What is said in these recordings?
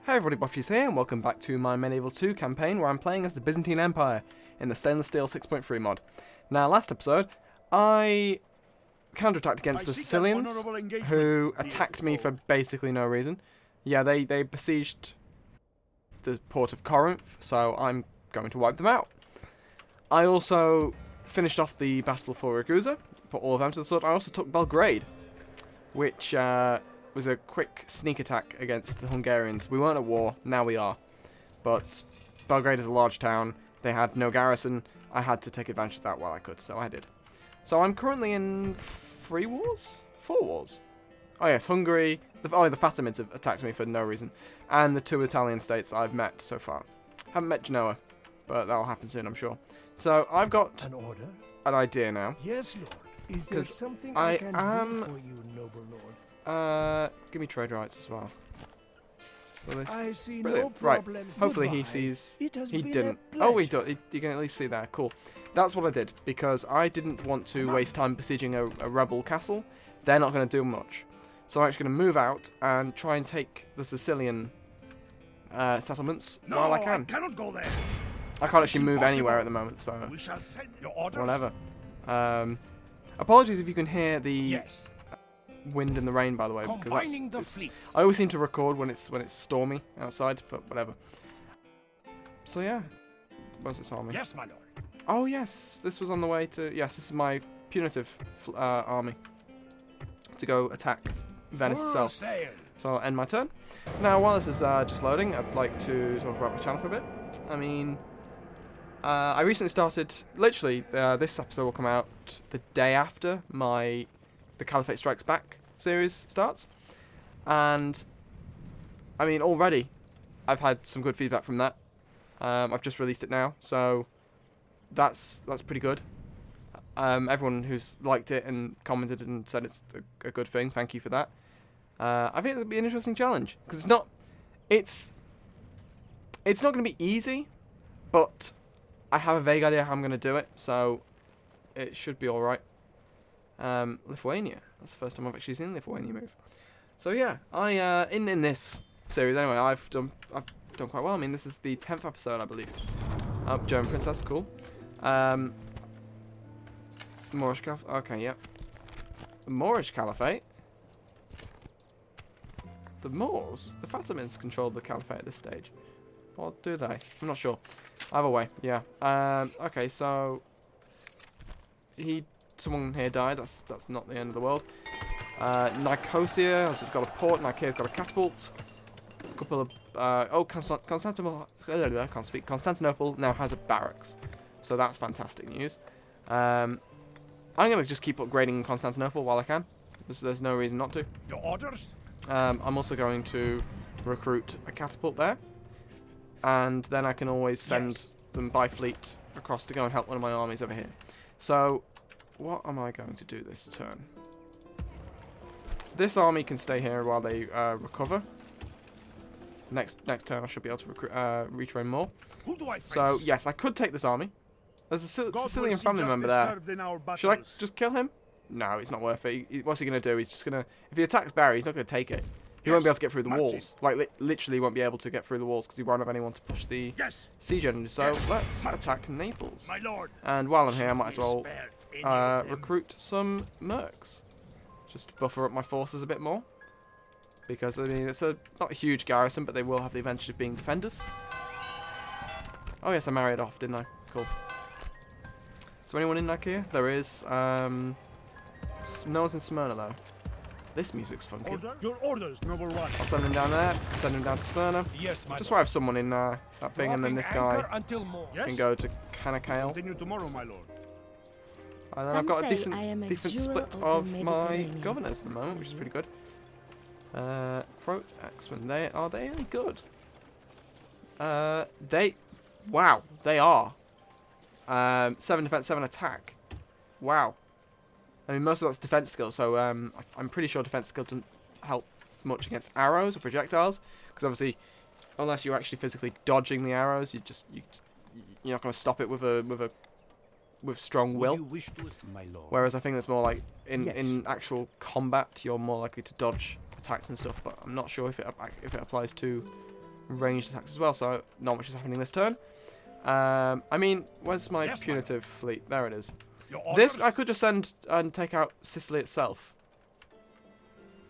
Hey everybody, Botchies here, and welcome back to my Medieval 2 campaign where I'm playing as the Byzantine Empire in the Stainless Steel 6.3 mod. Now, last episode, I counterattacked against the Sicilians, who attacked me for basically no reason. Yeah, they besieged the port of Corinth, so I'm going to wipe them out. I also finished off the Battle for Ragusa, put all of them to the sword. I also took Belgrade, which was a quick sneak attack against the Hungarians. We weren't at war, now we are. But Belgrade is a large town, they had no garrison, I had to take advantage of that while I could, so I did. So I'm currently in 3 wars? 4 wars. Oh yes, Hungary, the Fatimids have attacked me for no reason, and the 2 Italian states that I've met so far. Haven't met Genoa, but that'll happen soon, I'm sure. So I've got an idea now. Yes, Lord. Is there something I can do for you, noble lord? Give me trade rights as well. I see Brilliant. no problem. Right. Hopefully Goodbye. he sees. It has He been didn't. a Oh, he pleasure. does. You can at least see there. Cool. That's what I did because I didn't want to waste time besieging a rebel castle. They're not going to do much. So I'm actually going to move out and try and take the Sicilian settlements while I can. I cannot go there. I can't actually It's move anywhere impossible. at the moment, so We shall send your orders. whatever. Apologies if you can hear the Yes. wind and the rain, by the way. because Combining the fleets. I always seem to record when it's stormy outside, but whatever. So yeah, where's this army? Yes, my lord. Oh yes, this was on the way to. Yes, this is my punitive army to go attack Venice Full itself. sail. So I'll end my turn. Now, while this is just loading, I'd like to talk about my channel for a bit. I mean, I recently started. Literally, this episode will come out the day after the Caliphate Strikes Back series starts, and I mean already I've had some good feedback from that. I've just released it now, so that's pretty good. Everyone who's liked it and commented and said it's a good thing, thank you for that. I think it'll be an interesting challenge because it's not going to be easy, but I have a vague idea how I'm going to do it, so it should be all right. Lithuania. That's the first time I've actually seen Lithuania move. So yeah, in this series anyway, I've done quite well. I mean, this is the 10th episode, I believe. German princess, cool. Moorish Caliphate. Okay, yeah. The Moorish Caliphate. The Moors, the Fatimids controlled the Caliphate at this stage. Or do they? I'm not sure. Either way, yeah. Okay, so someone here died. That's not the end of the world. Nicosia has got a port. Nicaea's got a catapult. A couple of Constantinople. I can't speak. Constantinople now has a barracks, so that's fantastic news. I'm gonna just keep upgrading Constantinople while I can. There's no reason not to. Your orders? I'm also going to recruit a catapult there, and then I can always send them by fleet across to go and help one of my armies over here. So, what am I going to do this turn? This army can stay here while they recover. Next turn, I should be able to retrain more. Who do I face? So, yes, I could take this army. There's a God will Sicilian see family member there. justice served in our Should I battles. just kill him? No, it's not worth it. What's he going to do? He's just going to... If he attacks Barry, he's not going to take it. He won't be able to get through the Marching. walls. Like, literally won't be able to get through the walls because he won't have anyone to push the Yes, siege engine. So, Yes. let's Marching. attack Naples. my lord. And while I'm here, I might as well Spare any of them. recruit some mercs. Just buffer up my forces a bit more. Because, I mean, it's not a huge garrison, but they will have the advantage of being defenders. Oh, yes, I married off, didn't I? Cool. Is there anyone in Nicaea? There is. No one's in Smyrna, though. This music's funky. Your orders, noble one. I'll send him down there. Send him down to Smyrna. Yes, my Just so I have someone in that thing, and then this guy until more. Yes. can go to Canacale. Continue tomorrow, my lord. And then I've Some got a say I am a decent jewel split of the of my Mediterranean. governors at the moment, which is pretty good. Croat Axemen, are they any good? Wow, they are. 7 defense, 7 attack. Wow. I mean, most of that's defense skill, so I'm pretty sure defense skill doesn't help much against arrows or projectiles, because obviously, unless you're actually physically dodging the arrows, you're not going to stop it with strong will. You wish to, my lord. Whereas I think that's more like in Yes. actual combat, you're more likely to dodge attacks and stuff. But I'm not sure if it applies to ranged attacks as well, so not much is happening this turn. I mean, where's my Yes, punitive fleet? There it is. Your This orders? I could just send and take out Sicily itself.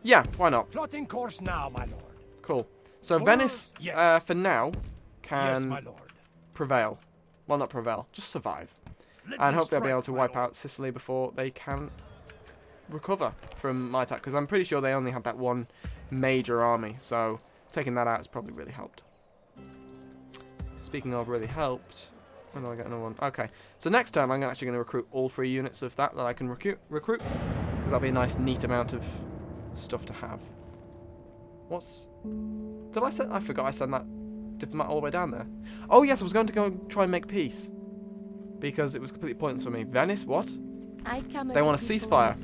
Yeah, why not? Plotting course now, my lord. Cool. So For- Venice, yes. for now, Yes, can my lord. prevail. Well, not prevail, just survive. Let And me hopefully I'll be strike, able to my wipe lord. out Sicily before they can recover from my attack. Because I'm pretty sure they only had that one major army. So taking that out has probably really helped. Speaking of really helped, when do I get another one? Okay, so next turn I'm actually going to recruit all 3 units of that I can recruit. Because that'll be a nice neat amount of stuff to have. What's... Did I send... I forgot I sent that diplomat all the way down there. Oh yes, I was going to go and try and make peace. Because it was completely pointless for me. Venice, what? They want a ceasefire.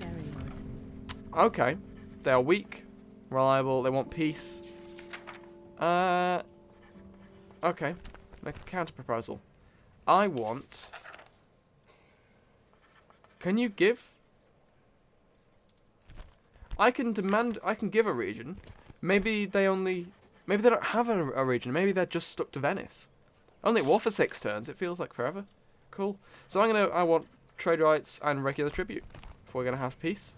Okay. They are weak, reliable, they want peace. Okay. Make a counter proposal. I want... Can you give? I can demand... I can give a region. Maybe they only... Maybe they don't have a region. Maybe they're just stuck to Venice. Only war for 6 turns. It feels like forever. Cool. So I want trade rights and regular tribute if we're gonna have peace.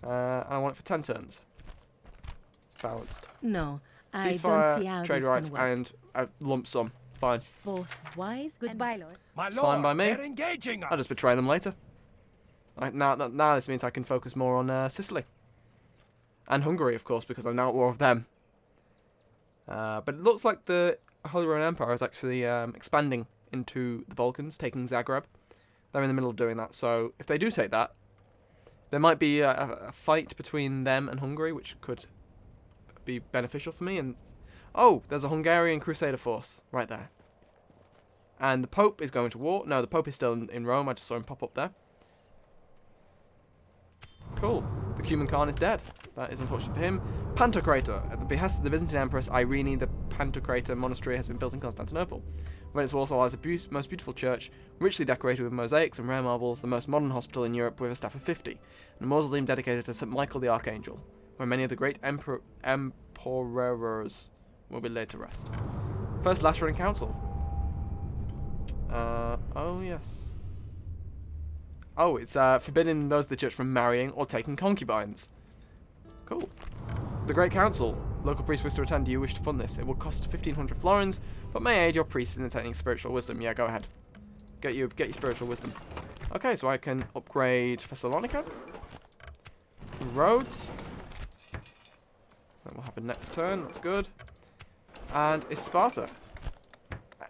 And I want it for 10 turns. Balanced. No, I don't see Ceasefire, how trade this rights, can work. and a lump sum. Fine. Both wise. Goodbye, Lord. My It's lord, fine by me. they're engaging us. I'll just betray them later. Now this means I can focus more on Sicily. And Hungary, of course, because I'm now at war with them. But it looks like the Holy Roman Empire is actually expanding into the Balkans, taking Zagreb. They're in the middle of doing that, so if they do take that, there might be a fight between them and Hungary, which could be beneficial for me. And oh, there's a Hungarian Crusader force right there. And the Pope is going to war. No, the Pope is still in Rome. I just saw him pop up there. Cool. The Cuman Khan is dead. That is unfortunate for him. Pantocrator. At the behest of the Byzantine Empress Irene, the Pantocrator monastery has been built in Constantinople. Within its walls lies a most beautiful church, richly decorated with mosaics and rare marbles, the most modern hospital in Europe with a staff of 50, and a mausoleum dedicated to St. Michael the Archangel, where many of the great emperors will be laid to rest. First Lateran Council. Oh yes. Oh, it's forbidding those of the church from marrying or taking concubines. Cool. The Great Council. Local priests wish to attend. Do you wish to fund this? It will cost 1,500 florins, but may aid your priests in attaining spiritual wisdom. Yeah, go ahead. Get your spiritual wisdom. Okay, so I can upgrade Thessalonica. Roads. That will happen next turn. That's good. And Sparta.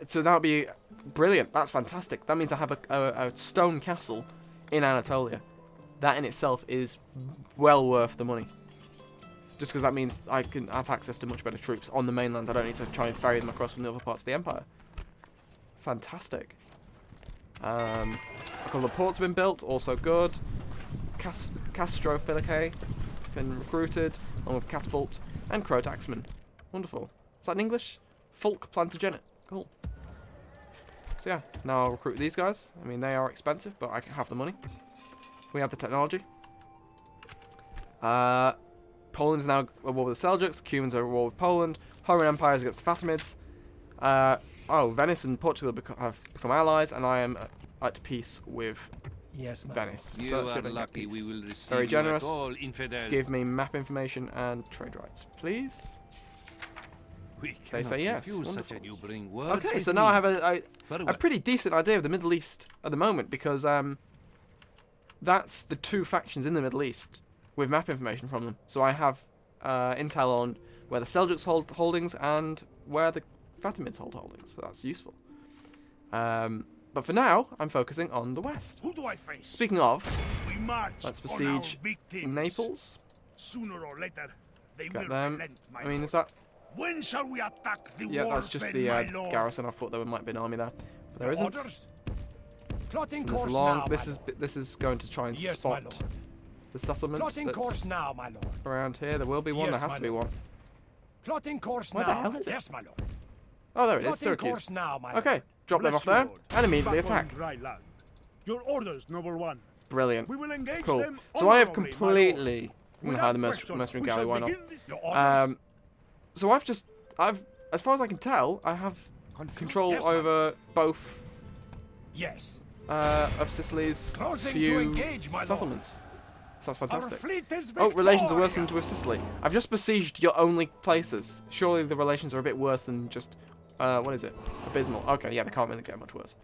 So that would be brilliant. That's fantastic. That means I have a stone castle in Anatolia. That in itself is well worth the money. Just because that means I can have access to much better troops on the mainland. I don't need to try and ferry them across from the other parts of the empire. Fantastic. A couple of ports have been built. Also good. Castro Filicae been recruited, along with Catapult and Crotaxman. Wonderful. Is that in English? Fulk Plantagenet. Cool. So yeah, now I'll recruit these guys. I mean, they are expensive, but I can have the money. We have the technology. Poland is now at war with the Seljuks. Cumans are at war with Poland. Roman Empire is against the Fatimids. Venice and Portugal have become allies, and I am at peace with Yes, my Venice. You So let's see are if I can get lucky we peace. will receive Very you generous. at all, infidel. Give me map information and trade rights, please. We They say cannot yes. refuse such Wonderful. a new bring words Okay, with so now I me. have a Farewell. pretty decent idea of the Middle East at the moment, because that's the 2 factions in the Middle East with map information from them. So I have intel on where the Seljuks hold holdings and where the Fatimids hold holdings, so that's useful. But for now, I'm focusing on the west. Who do I face? Speaking of, We march let's on our besiege victims. Naples. Sooner or later, they will Get them. relent, my I mean, lord. is that... When shall we attack the Yeah, that's just the my lord? garrison. I thought there might be an army there, but there Your isn't. orders? Plotting So course this long. now, This my is lord. this is going to try and Yes, my spot lord. the settlement Plotting that's course now, my lord. around here. There will be one. Yes, there has my to be lord. one. Plotting course Where now. the hell is it? Yes, my lord. Oh, there it is. Plotting Syracuse. course now, my lord. Okay, drop them Bless off you, there lord. and immediately Back on attack. dry land. Your orders, noble one. Brilliant. We will engage Cool. them So I have honorably, my lord. completely. I'm gonna hire the Without question, mercenary we galley. shall Why not? begin this- Your orders? So I've as far as I can tell, I have control over both Yes. of Sicily's Closing to few engage, my lord. settlements. So that's Our fantastic. fleet is Oh, relations are victorious. worsened with Sicily. I've just besieged your only places. Surely the relations are a bit worse than just, what is it? Abysmal. Okay, yeah, they can't really get much worse.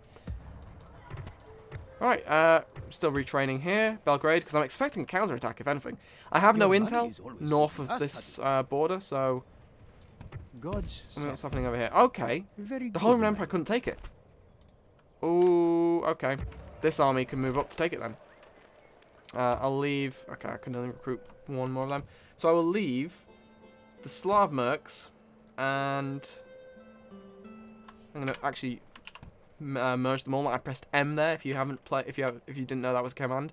Right, still retraining here, Belgrade, because I'm expecting a counterattack, if anything. I have no Your money intel is always north with of us, this border, so God's I mean, what's son. happening over here? Okay, Very the good, Holy my Empire couldn't take it. Ooh, okay. This army can move up to take it then. I'll leave... Okay, I can only recruit one more of them. So I will leave the Slav mercs, and I'm going to actually merge them all. I pressed M there. If you haven't if you didn't know that was a command.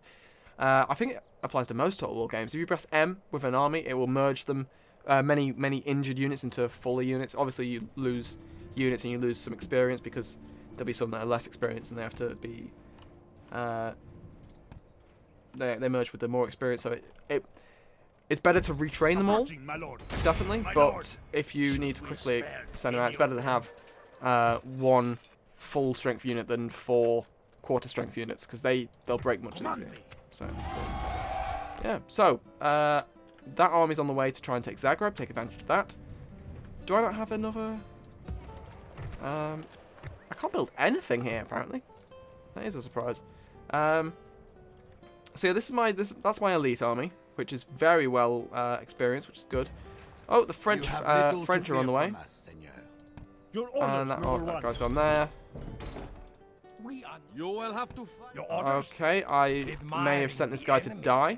I think it applies to most Total War games. If you press M with an army, it will merge them, many injured units into fuller units. Obviously, you lose units and you lose some experience because there'll be some that are less experienced and they have to be. They merge with the more experienced, so it's better to retrain them all, Marching, my lord. definitely. My But lord, if you need to will quickly spare send them out, it's any better to of have one full strength unit than 4 quarter strength units because they'll break much Command easier. me. So yeah, so that army's on the way to try and take Zagreb. Take advantage of that. Do I not have another? I can't build anything here apparently. That is a surprise. So yeah, that's my elite army, which is very well experienced, which is good. Oh, the French French are on the way. Your orders, And that number one. guy's gone there. We are You will have to fight. Your orders. Okay, I may have sent this guy to die.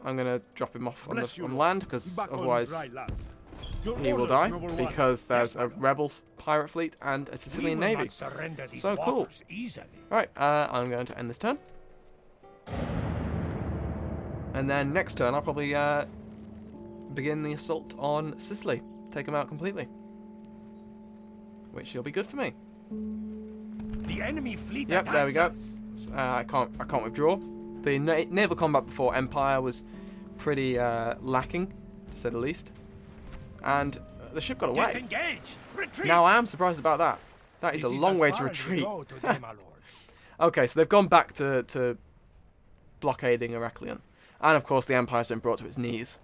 I'm gonna drop him off on Bless you, on Lord. land because Back on otherwise dry land. Your he will orders, die number one. because there's Yes, a my lord. rebel pirate fleet and a Sicilian navy. So cool. Easily. Right, I'm going to end this turn. And then next turn I'll probably begin the assault on Sicily. Take them out completely. Which will be good for me. The enemy fleet Yep, there we go. attacks us. I can't withdraw. The naval combat before Empire was pretty lacking, to say the least. And the ship got away. Disengage. Retreat. Now I am surprised about that. That is This a long as way to far as we retreat. go today, my lord. Okay, so they've gone back to blockading Heraklion. And of course the Empire's been brought to its knees.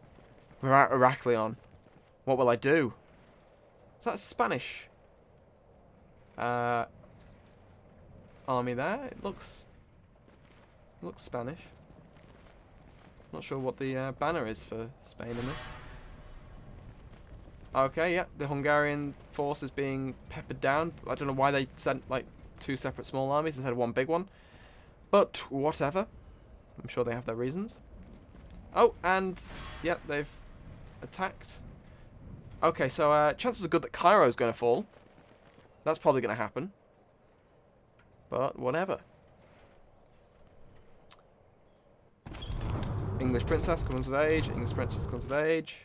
We're at Heraklion. What will I do? Is that Spanish army there? It looks Spanish. Not sure what the banner is for Spain in this. Okay, yeah, the Hungarian force is being peppered down. I don't know why they sent like 2 separate small armies instead of 1 big one. But whatever. I'm sure they have their reasons. Oh, and yeah, they've attacked. Okay, so chances are good that Cairo's going to fall. That's probably going to happen. But whatever. English princess comes of age. English princess comes of age.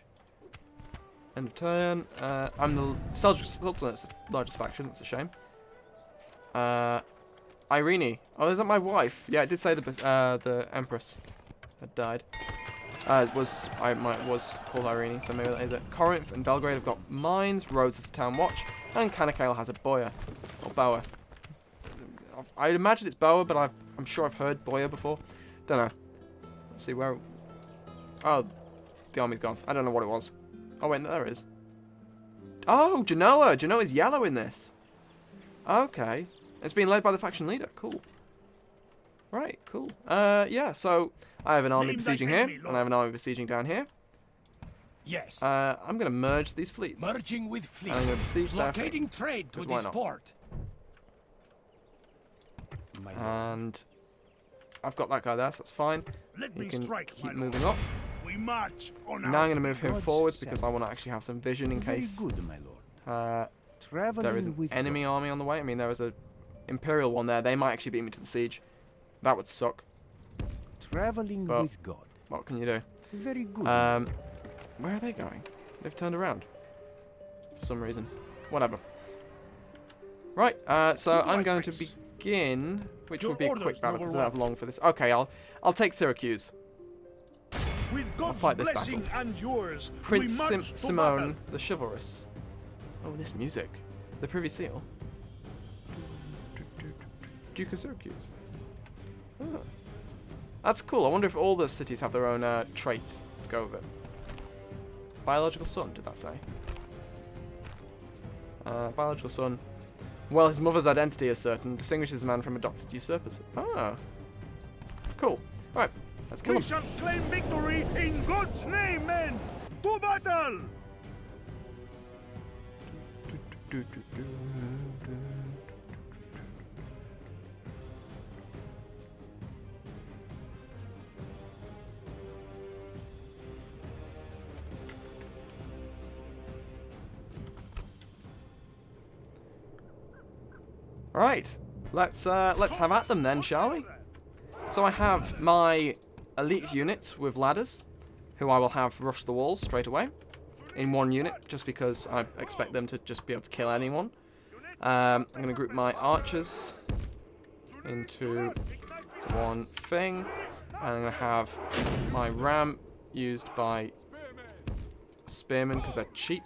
End of turn. I'm the Seljuk Sultanate's the largest faction. That's a shame. Irene. Oh, is that my wife? Yeah, it did say the Empress had died. Was called Irene, so maybe that is it. Corinth and Belgrade have got mines. Rhodes has a town watch, and Canakkale has a boya or boa. I'd imagine it's boa, but I'm sure I've heard boya before. Don't know. Let's see where. Oh, the army's gone. I don't know what it was. Oh wait, there it is. Oh, Genoa. Genoa's yellow in this. Okay, it's being led by the faction leader. Cool. Right, cool. Yeah. So I have an army Name thy besieging here, enemy, and Lord. I have an army besieging down here. Yes. I'm gonna merge these fleets. Merging with fleet. And I'm gonna besiege their fleet. Blockading trade to 'Cause why this not? port. My lord. And I've got that guy there, so that's fine. Let He me can strike, keep my moving lord. up. We march on Now I'm going to move him God's forwards because son. I want to actually have some vision in Very case good, my lord. there is Traveling an with enemy God. army on the way. I mean, there is a Imperial one there. They might actually beat me to the siege. That would suck. Traveling But- with God. What can you do? Very good. Where are they going? They've turned around for some reason. Whatever. Right. So Who do I'm I going to face? begin, which Your would be a orders, quick battle because I number don't have long for this. Okay, I'll take Syracuse. With God's fight this blessing and yours, Prince we march to Simone battle. the Chivalrous. Oh, this music. The Privy Seal. Duke of Syracuse. Oh. That's cool. I wonder if all the cities have their own traits to go with it. Biological son, did that say? Biological son. Well, his mother's identity is certain. Distinguishes a man from adopted usurpers. Ah. Cool. Alright, let's kill We him. shall claim victory in God's name, men! To battle! Right, let's have at them then, shall we? So I have my elite units with ladders, who I will have rush the walls straight away in one unit, just because I expect them to just be able to kill anyone. I'm going to group my archers into one thing, and I'm going to have my ram used by spearmen because they're cheap,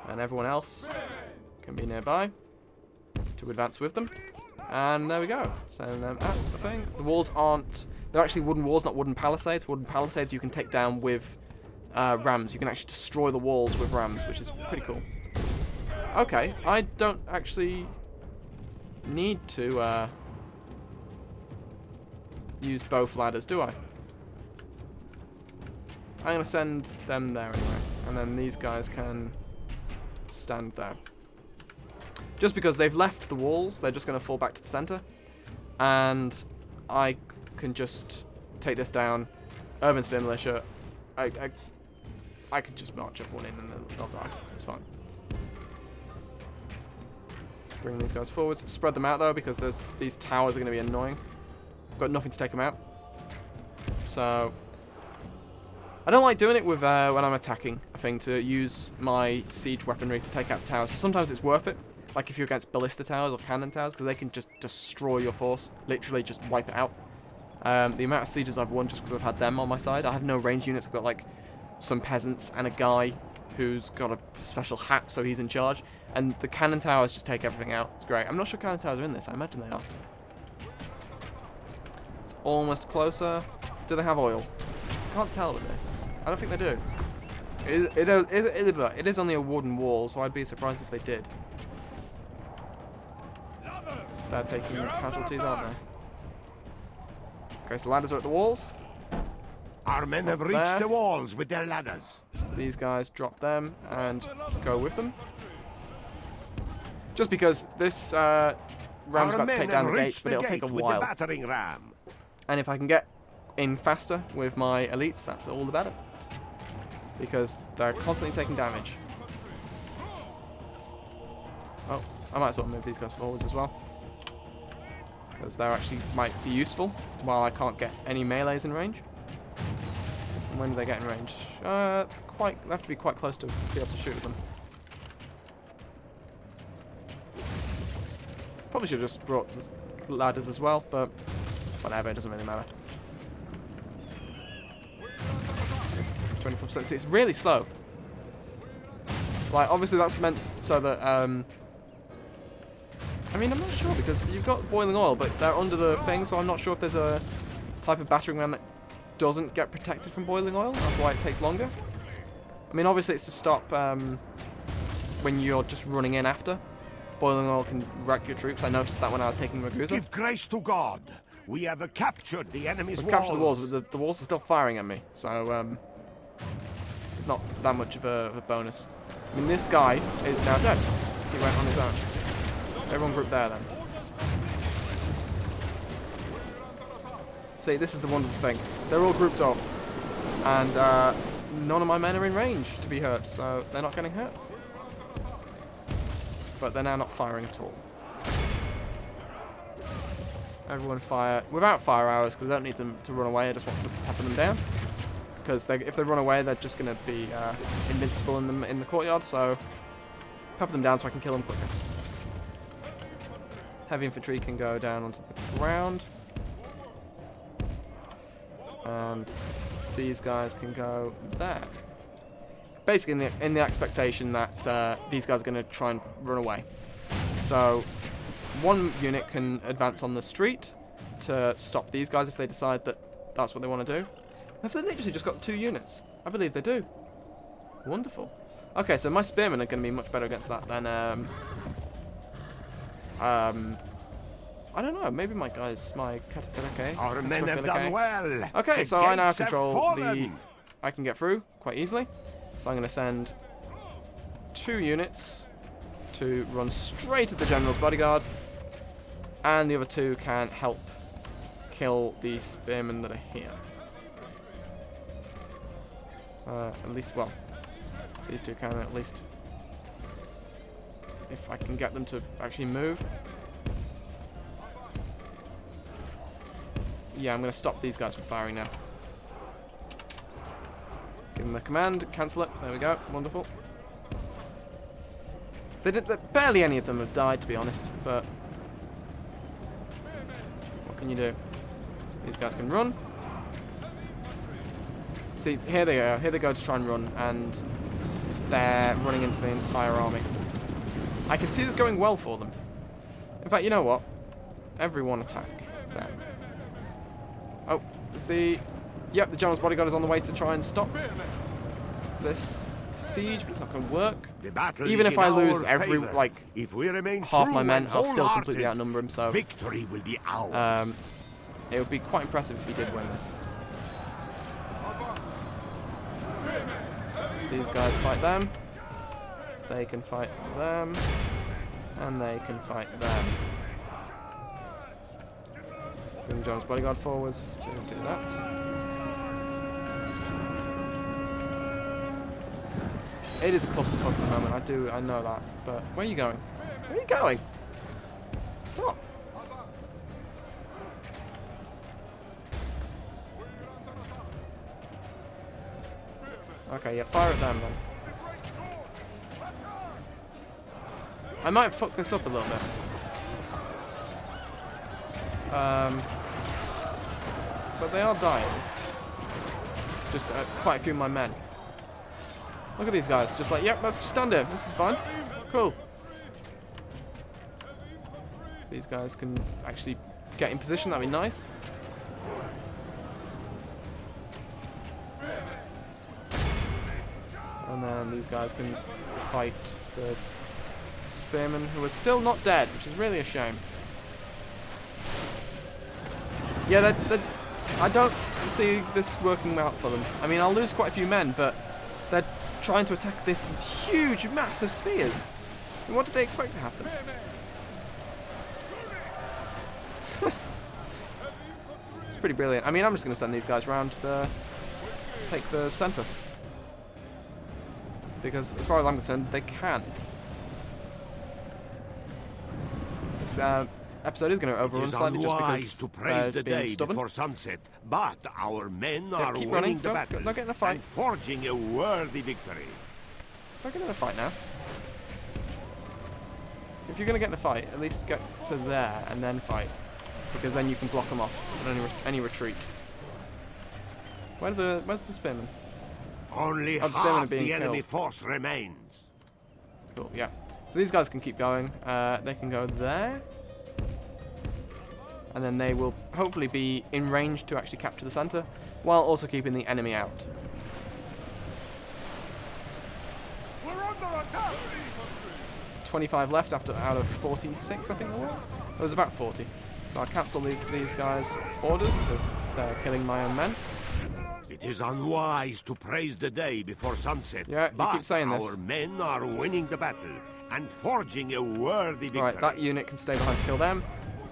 and everyone else can be nearby to advance with them. And there we go. Send them at the thing. The walls aren't... They're actually wooden walls, not wooden palisades. Wooden palisades you can take down with rams. You can actually destroy the walls with rams, which is pretty cool. Okay, I don't actually need to use both ladders, do I? I'm going to send them there anyway. And then these guys can stand there. Just because they've left the walls, they're just going to fall back to the center. And I can just take this down. Urban Sphere Militia. I can just march up one in and they'll die. It's fine. Bring these guys forwards. Spread them out though, because these towers are going to be annoying. I've got nothing to take them out. So I don't like doing it with when I'm attacking a thing, to use my siege weaponry to take out the towers. But sometimes it's worth it. Like if you're against ballista towers or cannon towers, because they can just destroy your force. Literally just wipe it out. The amount of sieges I've won just because I've had them on my side. I have no range units. I've got like some peasants and a guy who's got a special hat, so he's in charge. And the cannon towers just take everything out. It's great. I'm not sure cannon towers are in this. I imagine they are. It's almost closer. Do they have oil? I can't tell with this. I don't think they do. It is only a wooden wall, so I'd be surprised if they did. They're taking casualties, aren't they? Okay, so ladders are at the walls. Our men have reached the walls with their ladders. These guys drop them and go with them. Just because this ram's about to take down the gate, but it'll take a while. Battering ram. And if I can get in faster with my elites, that's all the better. Because they're constantly taking damage. Oh, I might as well move these guys forwards as well. Because they actually might be useful while I can't get any melees in range. And when do they get in range? They have to be quite close to be able to shoot them. Probably should have just brought ladders as well, but whatever, it doesn't really matter. 24%. See, it's really slow. Like, obviously that's meant so that, I mean, I'm not sure, because you've got boiling oil, but they're under the thing, so I'm not sure if there's a type of battering ram that doesn't get protected from boiling oil. That's why it takes longer. I mean, obviously it's to stop when you're just running in after. Boiling oil can wreck your troops. I noticed that when I was taking Ragusa. Give grace to God. We have captured the enemy's We've captured the walls, but the walls are still firing at me, so it's not that much of a bonus. I mean, this guy is now dead. He went on his own. Everyone group there then. See, this is the wonderful thing. They're all grouped up, and none of my men are in range to be hurt, so they're not getting hurt. But they're now not firing at all. Everyone fire without fire arrows, because I don't need them to run away. I just want to pepper them down. Because if they run away, they're just going to be invincible in the courtyard. So pepper them down so I can kill them quicker. Heavy infantry can go down onto the ground. And these guys can go there. basically in the expectation that these guys are going to try and run away. So one unit can advance on the street to stop these guys if they decide that that's what they want to do. Have they literally just got 2 units? I believe they do. Wonderful. Okay, so my spearmen are going to be much better against that than I don't know, maybe my cataphylicae. Our men have done well. Okay, The so I now gates have control the... fallen. I can get through quite easily. So I'm going to send 2 units to run straight at the general's bodyguard. And the other 2 can help kill the spearmen that are here. At least, well, these 2 can at least. If I can get them to actually move. Yeah, I'm going to stop these guys from firing now. Give them a command, cancel it. There we go, wonderful. Barely any of them have died, to be honest, but what can you do? These guys can run. See, here they are. Here they go to try and run, and they're running into the entire army. I can see this going well for them. In fact, you know what? Everyone attack them. Oh, is the... Yep, the general's bodyguard is on the way to try and stop this siege, but it's not going to work. Even if I lose every, like, if we remain half my true men, and I'll still completely wholehearted, outnumber him, so... victory will be ours. It would be quite impressive if he did win this. These guys fight them. They can fight them. And they can fight them. Bring John's bodyguard forwards to do that. It is a clusterfuck at the moment, I know that. But where are you going? Where are you going? Stop. Okay, yeah, fire at them then. I might fuck this up a little bit. But they are dying. Just quite a few of my men. Look at these guys, just like, yep, let's just stand here. This is fine. Cool. These guys can actually get in position, that'd be nice. And then these guys can fight the spearmen, who are still not dead, which is really a shame. Yeah, I don't see this working out for them. I mean, I'll lose quite a few men, but they're trying to attack this huge mass of spears. And what did they expect to happen? It's pretty brilliant. I mean, I'm just going to send these guys around to take the centre. Because, as far as I'm concerned, they can. This episode is going to overrun slightly just because to praise the being day stubborn. before sunset, but our men are keep winning running. the battle Don't get in a fight. and forging a worthy victory. Don't get in a fight now. If you're going to get in a fight, at least get to there and then fight. Because then you can block them off on any retreat. Where's the spearmen? Only the spearmen are half being the enemy killed. force remains. Cool, yeah. So these guys can keep going. They can go there. And then they will hopefully be in range to actually capture the center, while also keeping the enemy out. We're under attack! 25 left out of 46, I think there were. There was about 40. So I'll cancel these guys' orders because they're killing my own men. It is unwise to praise the day before sunset, Yeah, you but keep saying this. our men are winning the battle and forging a worthy victory. Right, that unit can stay behind to kill them.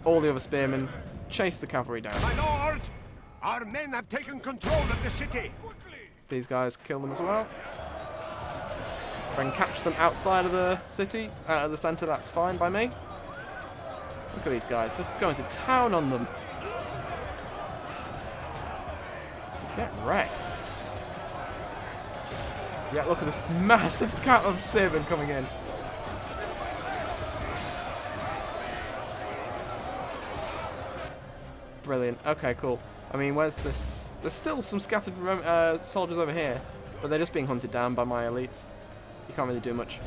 All the other spearmen chase the cavalry down. My lord, our men have taken control of the city. These guys kill them as well. If I can catch them outside of the city, out of the centre, that's fine by me. Look at these guys, they're going to town on them. Get wrecked. Yeah, look at this massive cat of spearmen coming in. Brilliant. Okay, cool. I mean, where's this? There's still some scattered soldiers over here. but they're just being hunted down by my elites. You can't really do much.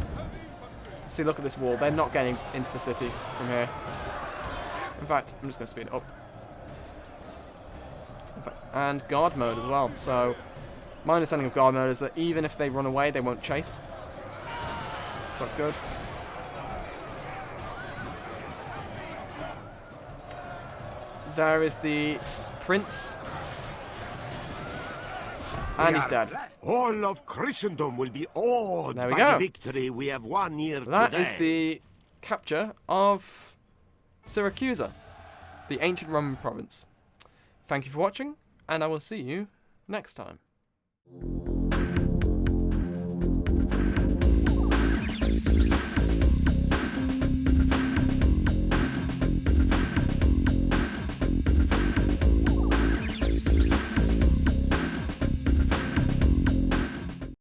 See, look at this wall. They're not getting into the city from here. In fact, I'm just going to speed it up. And guard mode as well. So, my understanding of guard mode is that even if they run away, they won't chase. So that's good. There is the prince. And he's dead. All of Christendom will be awed There we by go. the victory we have won here That today. is the capture of Syracuse, the ancient Roman province. Thank you for watching, and I will see you next time.